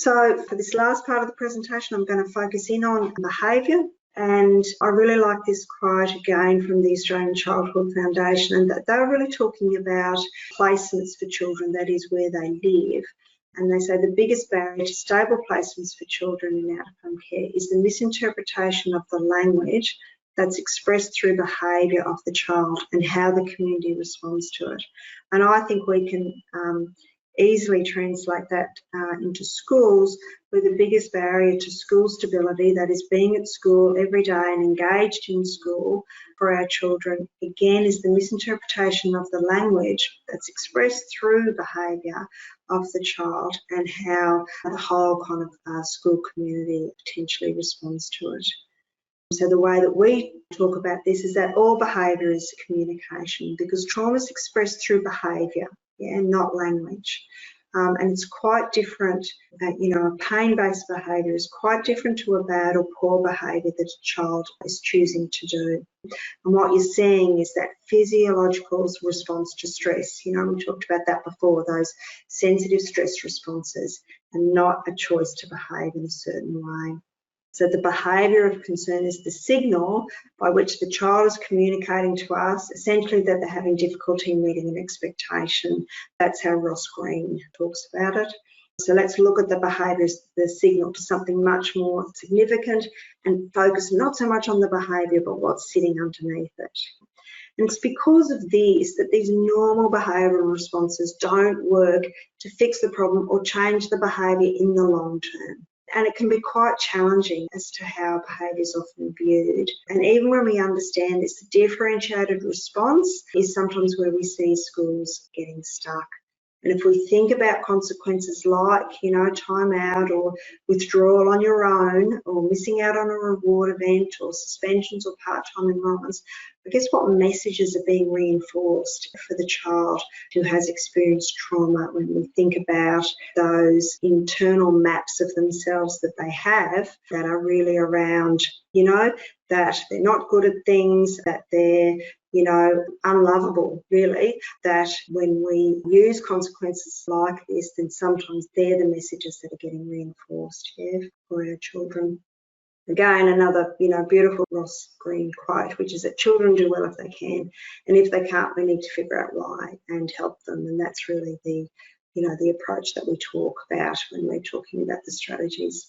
So for this last part of the presentation, I'm going to focus in on behaviour. And I really like this quote again from the Australian Childhood Foundation, and that they're really talking about placements for children, that is where they live. And they say the biggest barrier to stable placements for children in out-of-home care is the misinterpretation of the language that's expressed through behaviour of the child and how the community responds to it. And I think we can easily translate that into schools, where the biggest barrier to school stability, that is being at school every day and engaged in school for our children, again is the misinterpretation of the language that's expressed through behaviour of the child and how the whole kind of school community potentially responds to it. So the way that we talk about this is that all behaviour is communication, because trauma is expressed through behaviour, not language. And it's quite different, a pain-based behaviour is quite different to a bad or poor behaviour that a child is choosing to do. And what you're seeing is that physiological response to stress. We talked about that before, those sensitive stress responses, and not a choice to behave in a certain way. So the behaviour of concern is the signal by which the child is communicating to us, essentially that they're having difficulty meeting an expectation. That's how Ross Green talks about it. So let's look at the behaviour as the signal to something much more significant and focus not so much on the behaviour but what's sitting underneath it. And it's because of this that these normal behavioural responses don't work to fix the problem or change the behaviour in the long term. And it can be quite challenging as to how behaviour is often viewed. And even when we understand this, the differentiated response is sometimes where we see schools getting stuck. And if we think about consequences like, time out or withdrawal on your own, or missing out on a reward event, or suspensions or part-time enrolments, I guess what messages are being reinforced for the child who has experienced trauma when we think about those internal maps of themselves that they have that are really around, that they're not good at things, that they're unlovable, really, that when we use consequences like this, then sometimes they're the messages that are getting reinforced for our children. Again, another, beautiful Ross Green quote, which is that children do well if they can, and if they can't, we need to figure out why and help them. And that's really the approach that we talk about when we're talking about the strategies.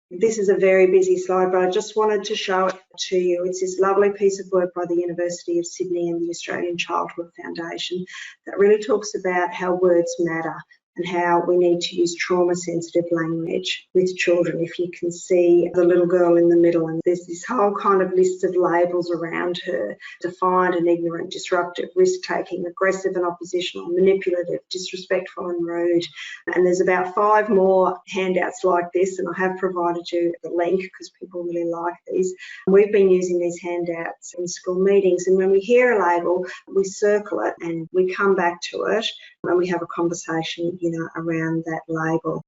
This is a very busy slide, but I just wanted to show it to you. It's this lovely piece of work by the University of Sydney and the Australian Childhood Foundation that really talks about how words matter and how we need to use trauma-sensitive language with children. If you can see the little girl in the middle, and there's this whole kind of list of labels around her: defiant and ignorant, disruptive, risk-taking, aggressive and oppositional, manipulative, disrespectful and rude. And there's about 5 more handouts like this, and I have provided you the link because people really like these. We've been using these handouts in school meetings, and when we hear a label, we circle it and we come back to it and we have a conversation around that label.